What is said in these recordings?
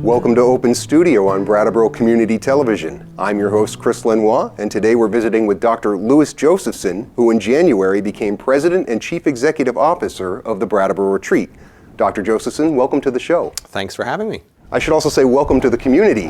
Welcome to Open Studio on Brattleboro Community Television. I'm your host, Chris Lenois, and today we're visiting with Dr. Louis Josephson, who in January became President and Chief Executive Officer of the Brattleboro Retreat. Dr. Josephson, welcome to the show. Thanks for having me. I should also say welcome to the community.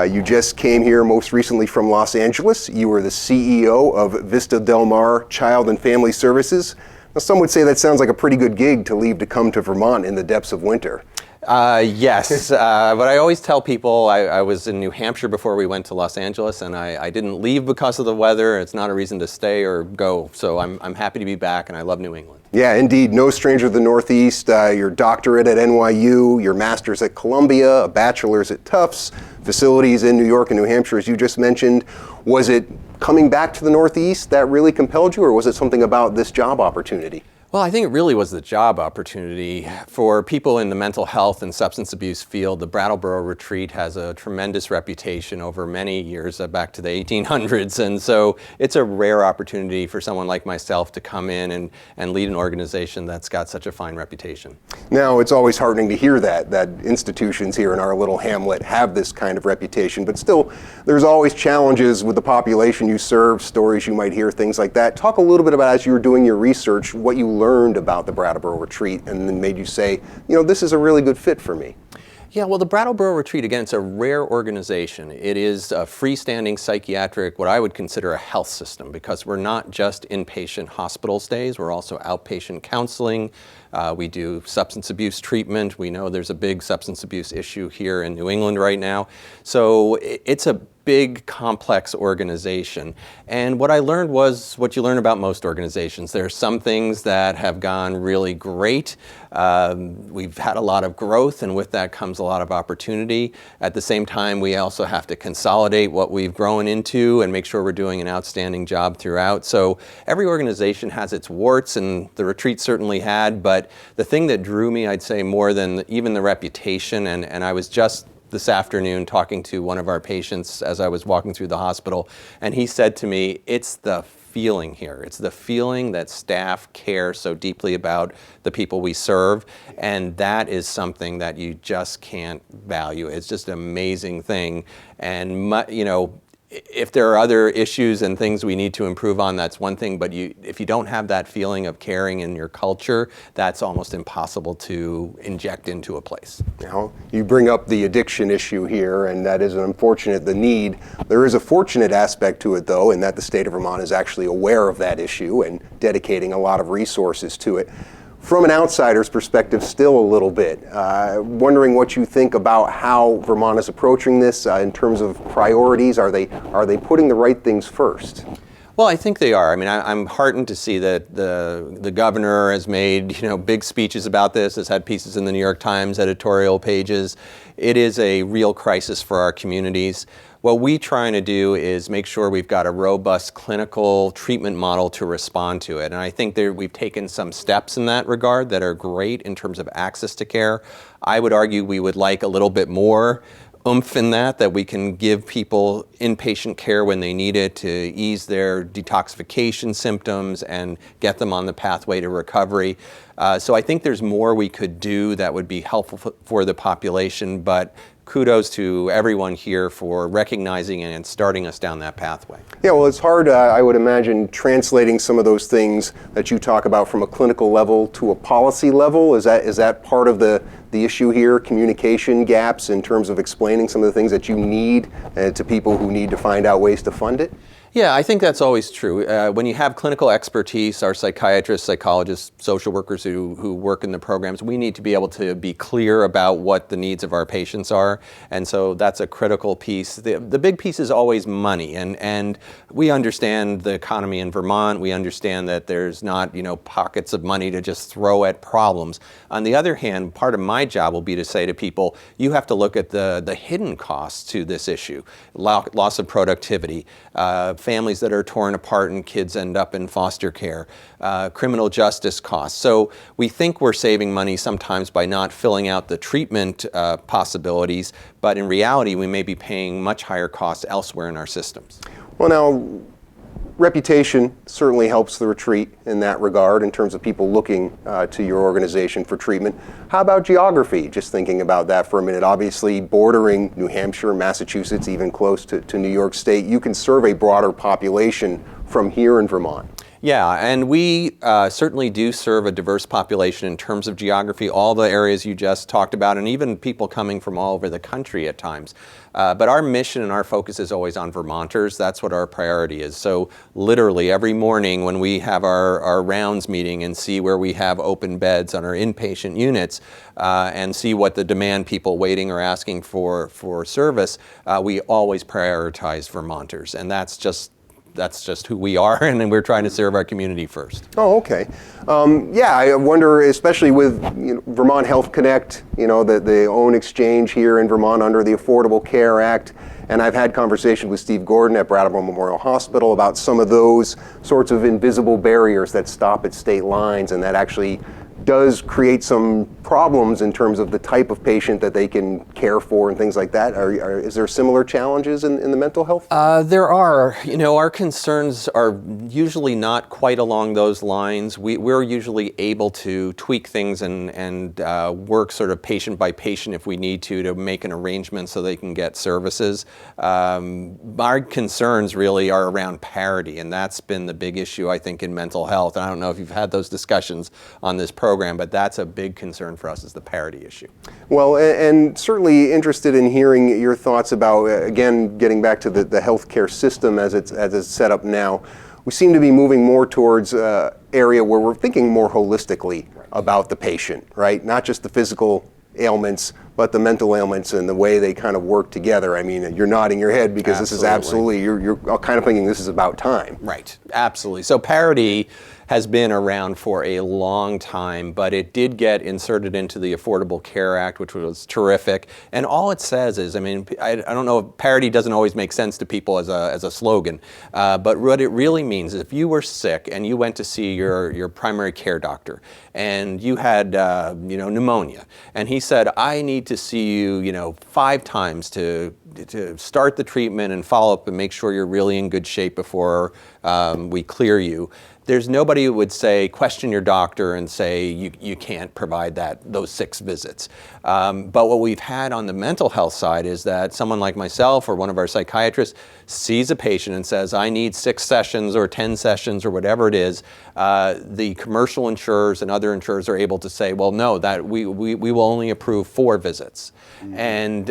You just came here most recently from Los Angeles. You were the CEO of Vista Del Mar Child and Family Services. Now, some would say that sounds like a pretty good gig to leave to come to Vermont in the depths of winter. Yes, but I always tell people I was in New Hampshire before we went to Los Angeles, and I didn't leave because of the weather. It's not a reason to stay or go, so I'm happy to be back, and I love New England. Yeah, indeed. No stranger to the Northeast. Your doctorate at NYU, your master's at Columbia, a bachelor's at Tufts, facilities in New York and New Hampshire, as you just mentioned. Was it coming back to the Northeast that really compelled you, or was it something about this job opportunity? Well, I think it really was the job opportunity. For people in the mental health and substance abuse field, the Brattleboro Retreat has a tremendous reputation over many years, back to the 1800s, and so it's a rare opportunity for someone like myself to come in and lead an organization that's got such a fine reputation. Now, it's always heartening to hear that institutions here in our little hamlet have this kind of reputation, but still, there's always challenges with the population you serve, stories you might hear, things like that. Talk a little bit about, as you were doing your research, what you learned about the Brattleboro Retreat and then made you say, this is a really good fit for me. Yeah, well, the Brattleboro Retreat, again, it's a rare organization. It is a freestanding psychiatric, what I would consider a health system, because we're not just inpatient hospital stays, we're also outpatient counseling. We do substance abuse treatment. We know there's a big substance abuse issue here in New England right now. So it's a big, complex organization. And what I learned was what you learn about most organizations. There are some things that have gone really great. We've had a lot of growth, and with that comes a lot of opportunity. At the same time, we also have to consolidate what we've grown into and make sure we're doing an outstanding job throughout. So every organization has its warts, and the retreat certainly had, but the thing that drew me, I'd say, more than even the reputation, and I was just this afternoon talking to one of our patients as I was walking through the hospital, and he said to me, it's the feeling here. It's the feeling that staff care so deeply about the people we serve, and that is something that you just can't value. It's just an amazing thing, and if there are other issues and things we need to improve on, that's one thing, but if you don't have that feeling of caring in your culture, that's almost impossible to inject into a place. Now, you bring up the addiction issue here, and that is the need. There is a fortunate aspect to it, though, in that the state of Vermont is actually aware of that issue and dedicating a lot of resources to it. From an outsider's perspective, still a little bit, wondering what you think about how Vermont is approaching this in terms of priorities. Are they putting the right things first? Well, I think they are. I mean, I'm heartened to see that the governor has made big speeches about this, has had pieces in the New York Times editorial pages. It is a real crisis for our communities. What we're trying to do is make sure we've got a robust clinical treatment model to respond to it. And I think we've taken some steps in that regard that are great in terms of access to care. I would argue we would like a little bit more oomph in that we can give people inpatient care when they need it to ease their detoxification symptoms and get them on the pathway to recovery. So I think there's more we could do that would be helpful for the population, but kudos to everyone here for recognizing and starting us down that pathway. Yeah, well, it's hard, I would imagine, translating some of those things that you talk about from a clinical level to a policy level. Is that part of the issue here, communication gaps in terms of explaining some of the things that you need to people who need to find out ways to fund it? Yeah, I think that's always true. When you have clinical expertise, our psychiatrists, psychologists, social workers who work in the programs, we need to be able to be clear about what the needs of our patients are. And so that's a critical piece. The big piece is always money. And we understand the economy in Vermont. We understand that there's not, pockets of money to just throw at problems. On the other hand, part of my job will be to say to people, you have to look at the hidden costs to this issue. Loss of productivity, families that are torn apart and kids end up in foster care, criminal justice costs. So we think we're saving money sometimes by not filling out the treatment possibilities, but in reality we may be paying much higher costs elsewhere in our systems. Well, now, reputation certainly helps the retreat in that regard in terms of people looking to your organization for treatment. How about geography? Just thinking about that for a minute. Obviously, bordering New Hampshire, Massachusetts, even close to New York State, you can serve a broader population from here in Vermont. Yeah, and we certainly do serve a diverse population in terms of geography, all the areas you just talked about, and even people coming from all over the country at times. But our mission and our focus is always on Vermonters. That's what our priority is. So literally every morning when we have our rounds meeting and see where we have open beds on our inpatient units and see what the demand people waiting or asking for service, we always prioritize Vermonters. And that's just who we are, and we're trying to serve our community first. Oh, okay. Yeah, I wonder, especially with Vermont Health Connect, the own exchange here in Vermont under the Affordable Care Act, and I've had conversations with Steve Gordon at Brattleboro Memorial Hospital about some of those sorts of invisible barriers that stop at state lines, and that actually does create some problems in terms of the type of patient that they can care for and things like that. Is there similar challenges in the mental health? There are. Our concerns are usually not quite along those lines. We're usually able to tweak things and work sort of patient by patient if we need to make an arrangement so they can get services. Our concerns really are around parity, and that's been the big issue, I think, in mental health. And I don't know if you've had those discussions on this program, but that's a big concern for us, is the parity issue. Well, and certainly interested in hearing your thoughts about, again, getting back to the healthcare system as it's set up now. We seem to be moving more towards an area where we're thinking more holistically about the patient, right? Not just the physical ailments, but the mental ailments and the way they kind of work together. I mean, you're nodding your head because this is absolutely, you're kind of thinking this is about time. Right, absolutely. So parity has been around for a long time, but it did get inserted into the Affordable Care Act, which was terrific. And all it says is, I don't know, parity doesn't always make sense to people as a slogan, but what it really means is if you were sick and you went to see your primary care doctor and you had pneumonia, and he said, I need to see you 5 times to start the treatment and follow up and make sure you're really in good shape before we clear you. There's nobody who would question your doctor and say you can't provide those 6 visits. But what we've had on the mental health side is that someone like myself or one of our psychiatrists sees a patient and says, I need 6 sessions or 10 sessions or whatever it is. The commercial insurers and other insurers are able to say, well, no, that we will only approve 4 visits. Mm-hmm. And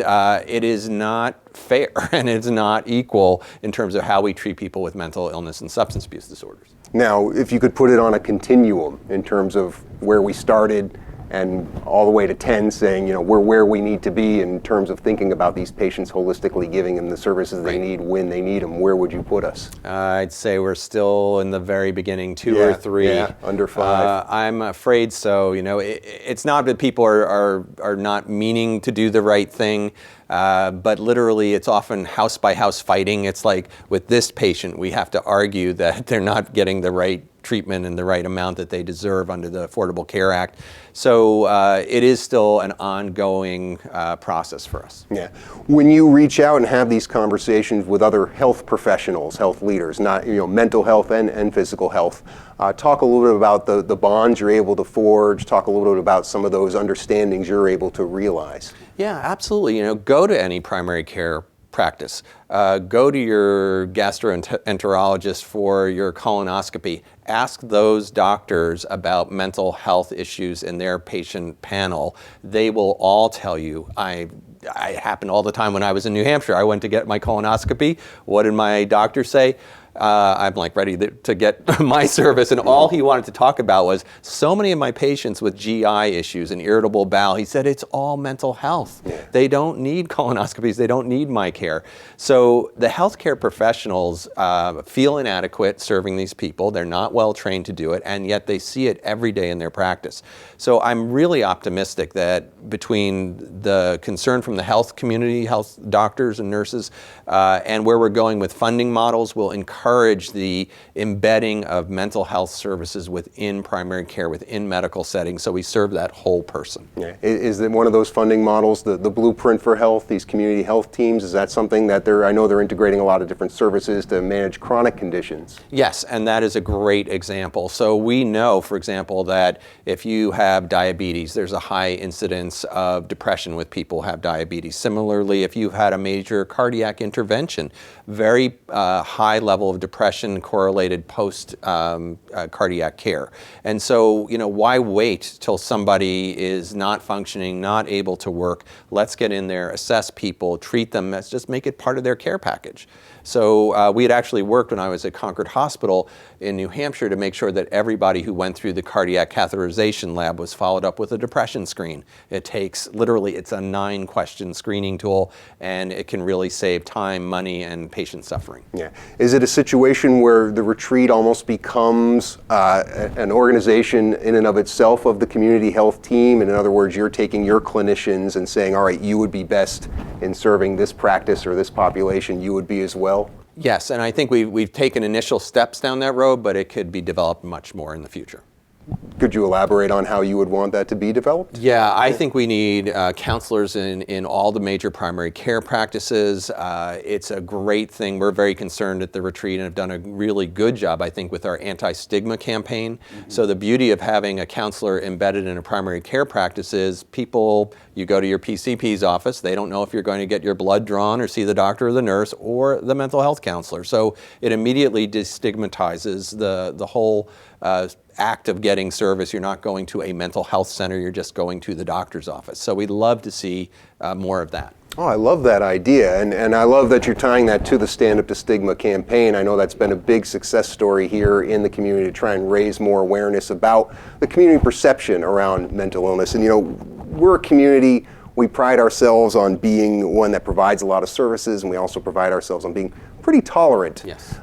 it is not fair and it's not equal in terms of how we treat people with mental illness and substance abuse disorders. Now, if you could put it on a continuum in terms of where we started and all the way to 10, saying, we're where we need to be in terms of thinking about these patients holistically, giving them the services they need when they need them, where would you put us? I'd say we're still in the very beginning, 2 or 3. Yeah, under 5. I'm afraid so. It's not that people are not meaning to do the right thing, but literally it's often house by house fighting. It's like with this patient, we have to argue that they're not getting the right treatment and the right amount that they deserve under the Affordable Care Act. So it is still an ongoing process for us. Yeah. When you reach out and have these conversations with other health professionals, health leaders, not mental health and physical health, talk a little bit about the bonds you're able to forge, talk a little bit about some of those understandings you're able to realize. Yeah, absolutely. Go to any primary care practice. Go to your gastroenterologist for your colonoscopy. Ask those doctors about mental health issues in their patient panel. They will all tell you. It happened all the time when I was in New Hampshire. I went to get my colonoscopy. What did my doctor say? I'm ready to get my service, and all he wanted to talk about was so many of my patients with GI issues and irritable bowel. He said it's all mental health. Yeah. They don't need colonoscopies. They don't need my care. So the healthcare professionals feel inadequate serving these people. They're not well trained to do it, and yet they see it every day in their practice. So I'm really optimistic that between the concern from the health community, health doctors and nurses, and where we're going with funding models, will encourage encourage the embedding of mental health services within primary care, within medical settings, so we serve that whole person. Yeah. Is it one of those funding models, the blueprint for health, these community health teams? Is that something that I know they're integrating a lot of different services to manage chronic conditions? Yes, and that is a great example. So we know, for example, that if you have diabetes, there's a high incidence of depression with people who have diabetes. Similarly, if you've had a major cardiac intervention, very high level of depression correlated post cardiac care. And so, why wait till somebody is not functioning, not able to work? Let's get in there, assess people, treat them, just make it part of their care package. So we had actually worked when I was at Concord Hospital in New Hampshire to make sure that everybody who went through the cardiac catheterization lab was followed up with a depression screen. It takes, literally, it's a 9-question screening tool, and it can really save time, money, and patient suffering. Yeah. Is it a situation where the retreat almost becomes an organization in and of itself of the community health team? And in other words, you're taking your clinicians and saying, all right, you would be best in serving this practice or this population, you would be as well? Yes, and I think we've taken initial steps down that road, but it could be developed much more in the future. Could you elaborate on how you would want that to be developed? Yeah, I think we need counselors in all the major primary care practices. It's a great thing. We're very concerned at the retreat and have done a really good job, I think, with our Antistigma campaign. Mm-hmm. So the beauty of having a counselor embedded in a primary care practice is you go to your PCP's office, they don't know if you're going to get your blood drawn or see the doctor or the nurse or the mental health counselor. So it immediately destigmatizes the whole act of getting service. You're not going to a mental health center, you're just going to the doctor's office. So we'd love to see more of that. Oh, I love that idea, and I love that you're tying that to the Stand Up to Stigma campaign. I know that's been a big success story here in the community to try and raise more awareness about the community perception around mental illness. And we're a community, we pride ourselves on being one that provides a lot of services, and we also pride ourselves on being pretty tolerant. Yes.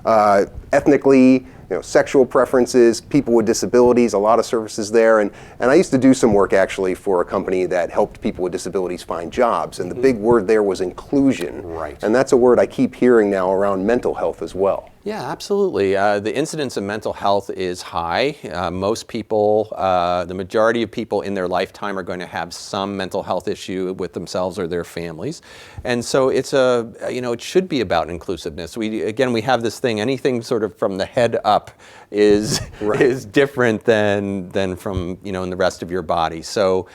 Ethnically, sexual preferences, people with disabilities, a lot of services there. And I used to do some work actually for a company that helped people with disabilities find jobs. And the big word there was inclusion. Right. And that's a word I keep hearing now around mental health as well. Yeah, absolutely. The incidence of mental health is high. Most people, the majority of people in their lifetime are going to have some mental health issue with themselves or their families. And so it's it should be about inclusiveness. We have this thing, anything sort of from the head up is different than from, in the rest of your body. So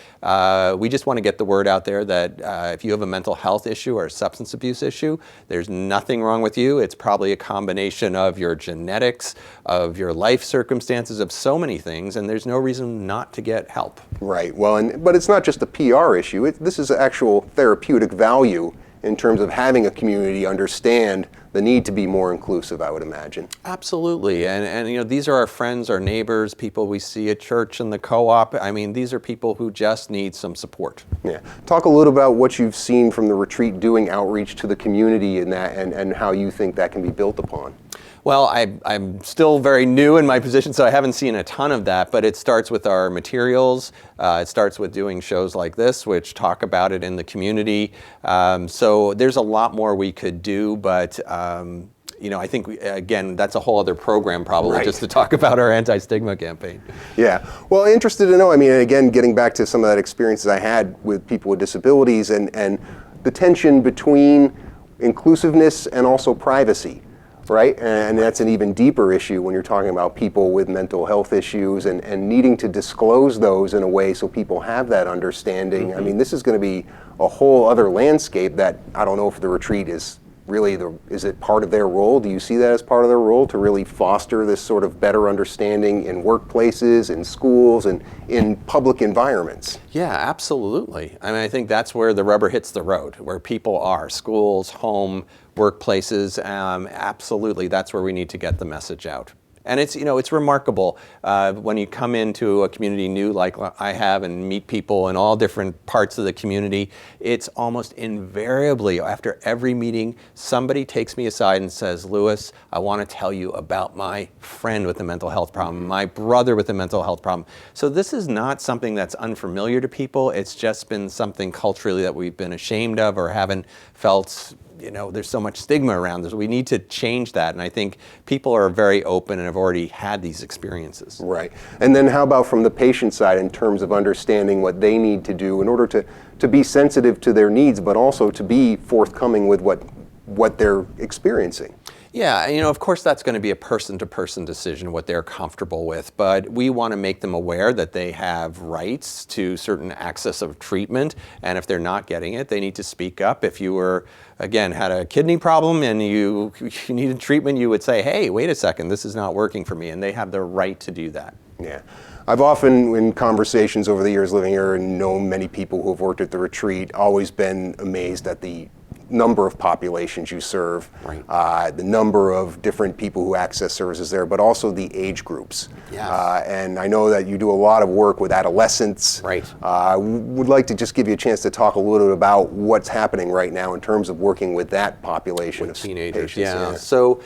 we just want to get the word out there that if you have a mental health issue or a substance abuse issue, there's nothing wrong with you. It's probably a combination of your genetics, of your life circumstances, of so many things, and there's no reason not to get help. Right. Well, but it's not just a PR issue. This is actual therapeutic value in terms of having a community understand the need to be more inclusive, I would imagine. Absolutely, and these are our friends, our neighbors, people we see at church and the co-op. I mean, these are people who just need some support. Yeah. Talk a little about what you've seen from the retreat doing outreach to the community and how you think that can be built upon. Well, I'm still very new in my position, so I haven't seen a ton of that, but it starts with our materials. It starts with doing shows like this, which talk about it in the community. So there's a lot more we could do, but I think, again, that's a whole other program probably just to talk about our anti-stigma campaign. Yeah. Well, interested to know, again, getting back to some of that experiences I had with people with disabilities and the tension between inclusiveness and also privacy. Right? And that's an even deeper issue when you're talking about people with mental health issues and needing to disclose those in a way so people have that understanding. Mm-hmm. This is going to be a whole other landscape that I don't know if the retreat is really, is it part of their role? Do you see that as part of their role to really foster this sort of better understanding in workplaces, in schools, and in public environments? Yeah, absolutely. I think that's where the rubber hits the road, where people are, schools, home, workplaces. Absolutely, that's where we need to get the message out. And it's remarkable when you come into a community new like I have and meet people in all different parts of the community. It's almost invariably after every meeting, somebody takes me aside and says, "Louis, I want to tell you about my friend with a mental health problem, my brother with a mental health problem." So this is not something that's unfamiliar to people. It's just been something culturally that we've been ashamed of or haven't felt there's so much stigma around this. We need to change that, and I think people are very open and have already had these experiences. Right. And then how about from the patient side in terms of understanding what they need to do in order to be sensitive to their needs, but also to be forthcoming with what they're experiencing? Yeah, of course that's going to be a person-to-person decision, what they're comfortable with, but we want to make them aware that they have rights to certain access of treatment, and if they're not getting it, they need to speak up. If you had a kidney problem and you needed treatment, you would say, hey, wait a second, this is not working for me, and they have the right to do that. Yeah. I've often, in conversations over the years living here and known many people who have worked at the retreat, always been amazed at the number of populations you serve, right. The number of different people who access services there, but also the age groups. Yes. And I know that you do a lot of work with adolescents. Right. I would like to just give you a chance to talk a little bit about what's happening right now in terms of working with that population with of teenagers. patients. Yeah. So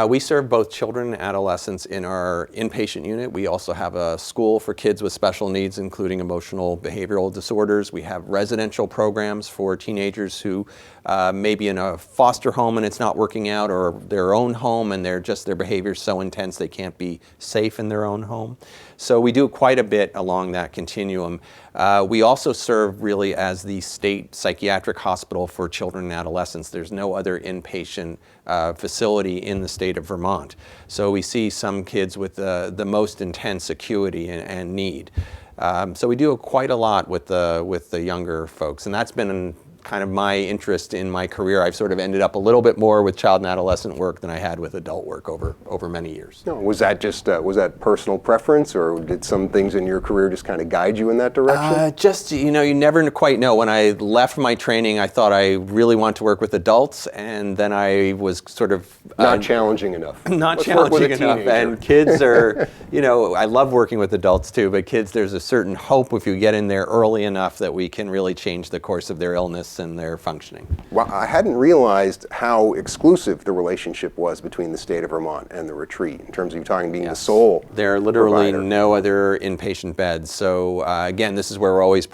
we serve both children and adolescents in our inpatient unit. We also have a school for kids with special needs, including emotional behavioral disorders. We have residential programs for teenagers who may be in a foster home and it's not working out, or their own home and their behavior is so intense they can't be safe in their own home. So we do quite a bit along that continuum. We also serve really as the state psychiatric hospital for children and adolescents. There's no other inpatient facility in the state of Vermont. So we see some kids with the most intense acuity and need. So we do quite a lot with the younger folks, and that's been kind of my interest in my career. I've sort of ended up a little bit more with child and adolescent work than I had with adult work over many years. No, was that just was that personal preference, or did some things in your career just kind of guide you in that direction? You never quite know. When I left my training, I thought I really wanted to work with adults, and then I was sort of not challenging enough. Not challenging enough. And kids are, I love working with adults too, but kids, there's a certain hope if you get in there early enough that we can really change the course of their illness and their functioning. Well, I hadn't realized how exclusive the relationship was between the state of Vermont and the retreat in terms of you talking being the sole There are literally provider. no other inpatient beds. So again, this is where we're always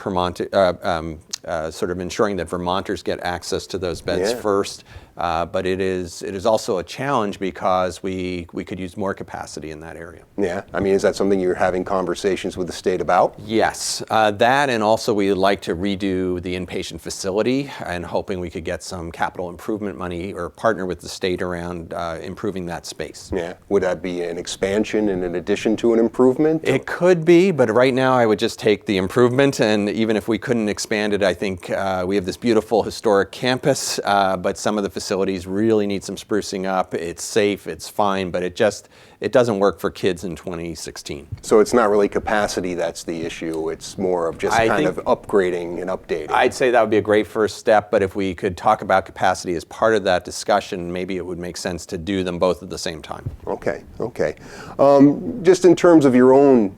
sort of ensuring that Vermonters get access to those beds first. But it is also a challenge because we could use more capacity in that area. Yeah, I mean, is that something you're having conversations with the state about? Yes, that, and also we would like to redo the inpatient facility and hoping we could get some capital improvement money or partner with the state around improving that space. Yeah, would that be an expansion in addition to an improvement? It could be, but right now I would just take the improvement, and even if we couldn't expand it, I think we have this beautiful historic campus, but some of the facilities really need some sprucing up. It's safe, it's fine, but it doesn't work for kids in 2016. So it's not really capacity that's the issue, it's more of just kind of upgrading and updating. I'd say that would be a great first step, but if we could talk about capacity as part of that discussion, maybe it would make sense to do them both at the same time. Okay. Just in terms of your own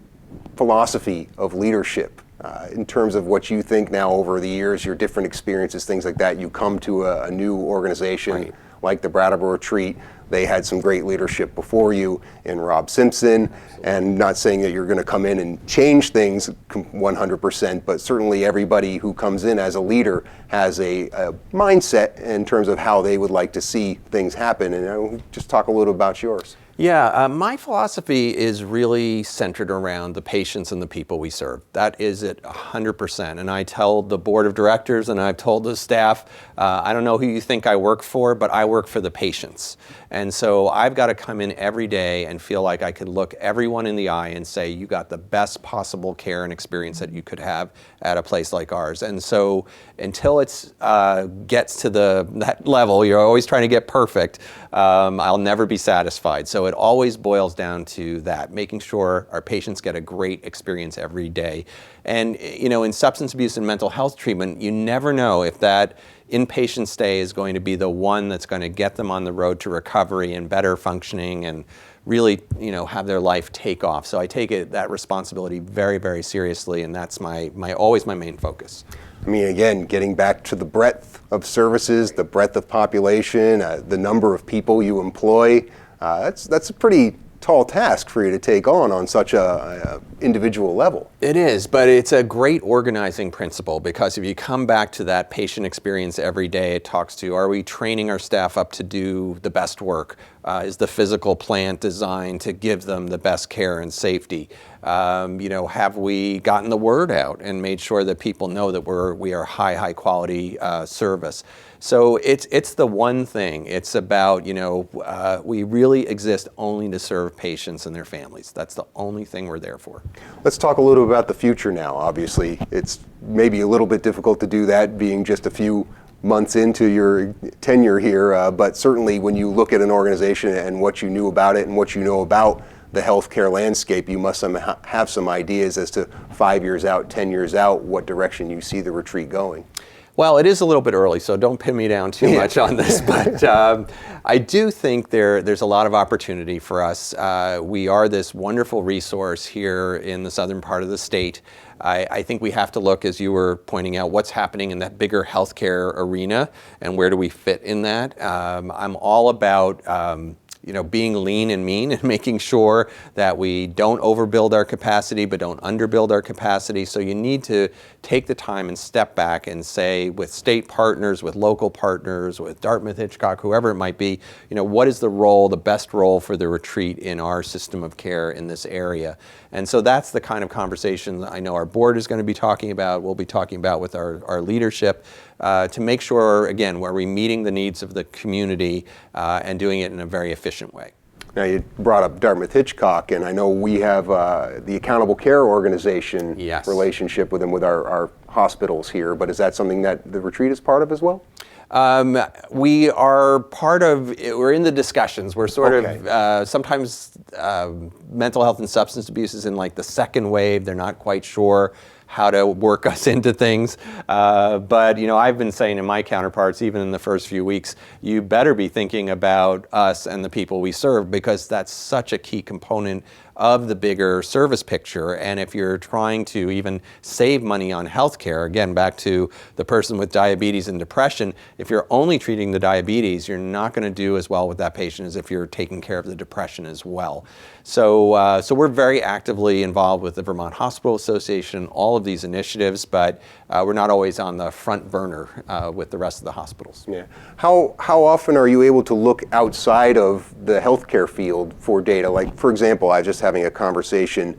philosophy of leadership, in terms of what you think now over the years, your different experiences, things like that, you come to a new organization like the Brattleboro Retreat. They had some great leadership before you in Rob Simpson, and not saying that you're going to come in and change things 100%, but certainly everybody who comes in as a leader has a mindset in terms of how they would like to see things happen. And just talk a little about yours. Yeah, my philosophy is really centered around the patients and the people we serve. That is it 100%. And I tell the board of directors and I've told the staff, I don't know who you think I work for, but I work for the patients. And so I've got to come in every day and feel like I could look everyone in the eye and say, you got the best possible care and experience that you could have at a place like ours. And so until it gets to that level, you're always trying to get perfect, I'll never be satisfied. So it always boils down to that, making sure our patients get a great experience every day. And in substance abuse and mental health treatment, you never know if that inpatient stay is going to be the one that's going to get them on the road to recovery and better functioning and really, have their life take off. So I take that responsibility very, very seriously, and that's always my main focus. I mean, again, getting back to the breadth of services, the breadth of population, the number of people you employ, that's a pretty tall task for you to take on such a individual level. It is, but it's a great organizing principle, because if you come back to that patient experience every day, it talks to, are we training our staff up to do the best work? Is the physical plant designed to give them the best care and safety? Have we gotten the word out and made sure that people know that we are high quality service? So it's the one thing. It's about, we really exist only to serve patients and their families. That's the only thing we're there for. Let's talk a little about the future now. Obviously, it's maybe a little bit difficult to do that being just a few months into your tenure here, but certainly when you look at an organization and what you knew about it and what you know about the healthcare landscape, you must have some ideas as to 5 years out, 10 years out, what direction you see the retreat going. Well, it is a little bit early, so don't pin me down too much on this, but I do think there's a lot of opportunity for us. We are this wonderful resource here in the southern part of the state. I think we have to look, as you were pointing out, what's happening in that bigger healthcare arena and where do we fit in that. I'm all about being lean and mean and making sure that we don't overbuild our capacity but don't underbuild our capacity. So you need to take the time and step back and say, with state partners, with local partners, with Dartmouth, Hitchcock, whoever it might be, what is the best role for the retreat in our system of care in this area? And so that's the kind of conversation I know our board is going to be talking about, we'll be talking about with our leadership, to make sure, again, are we meeting the needs of the community and doing it in a very efficient way. Now, you brought up Dartmouth Hitchcock, and I know we have the Accountable Care Organization relationship with them, with our hospitals here, but is that something that the retreat is part of as well? We are part of, we're in the discussions. We're sort of, sometimes mental health and substance abuse is in like the second wave. They're not quite sure how to work us into things. But I've been saying to my counterparts, even in the first few weeks, you better be thinking about us and the people we serve, because that's such a key component of the bigger service picture. And if you're trying to even save money on healthcare, again, back to the person with diabetes and depression, if you're only treating the diabetes, you're not going to do as well with that patient as if you're taking care of the depression as well. So we're very actively involved with the Vermont Hospital Association, all of these initiatives, but we're not always on the front burner with the rest of the hospitals. Yeah. How often are you able to look outside of the healthcare field for data? Like, for example, I was just having a conversation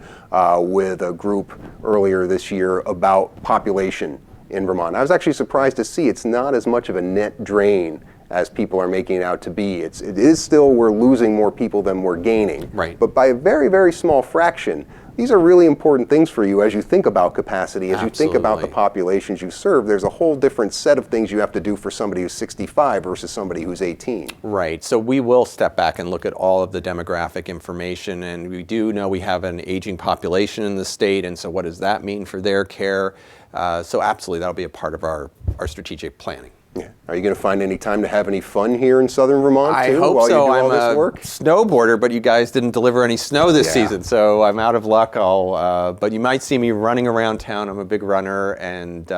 with a group earlier this year about population in Vermont. I was actually surprised to see it's not as much of a net drain as people are making it out to be. It is still, we're losing more people than we're gaining. Right. But by a very, very small fraction. These are really important things for you as you think about capacity, as you think about the populations you serve. There's a whole different set of things you have to do for somebody who's 65 versus somebody who's 18. Right, so we will step back and look at all of the demographic information, and we do know we have an aging population in the state, and so what does that mean for their care? So absolutely, that'll be a part of our strategic planning. Yeah. Are you going to find any time to have any fun here in southern Vermont too? I hope while so. You do all I'm this a work? snowboarder, but you guys didn't deliver any snow this season, so I'm out of luck. But you might see me running around town. I'm a big runner, and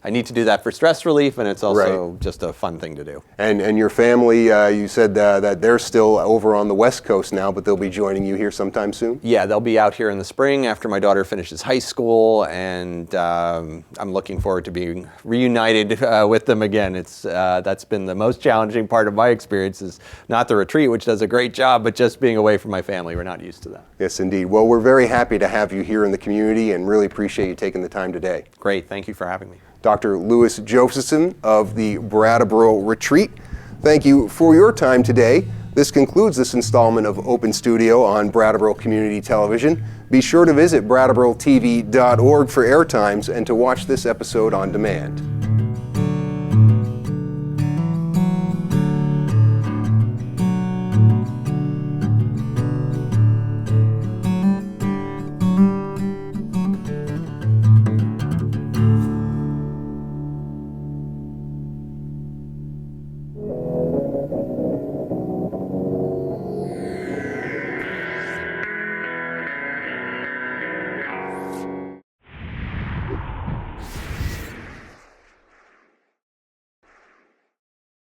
I need to do that for stress relief, and it's also just a fun thing to do. And your family, you said that they're still over on the West Coast now, but they'll be joining you here sometime soon? Yeah, they'll be out here in the spring after my daughter finishes high school, and I'm looking forward to being reunited with them again. That's been the most challenging part of my experience, is not the retreat, which does a great job, but just being away from my family. We're not used to that. Yes, indeed. Well, we're very happy to have you here in the community and really appreciate you taking the time today. Great. Thank you for having me. Dr. Louis Josephson of the Brattleboro Retreat, thank you for your time today. This concludes this installment of Open Studio on Brattleboro Community Television. Be sure to visit BrattleboroTV.org for airtimes and to watch this episode on demand.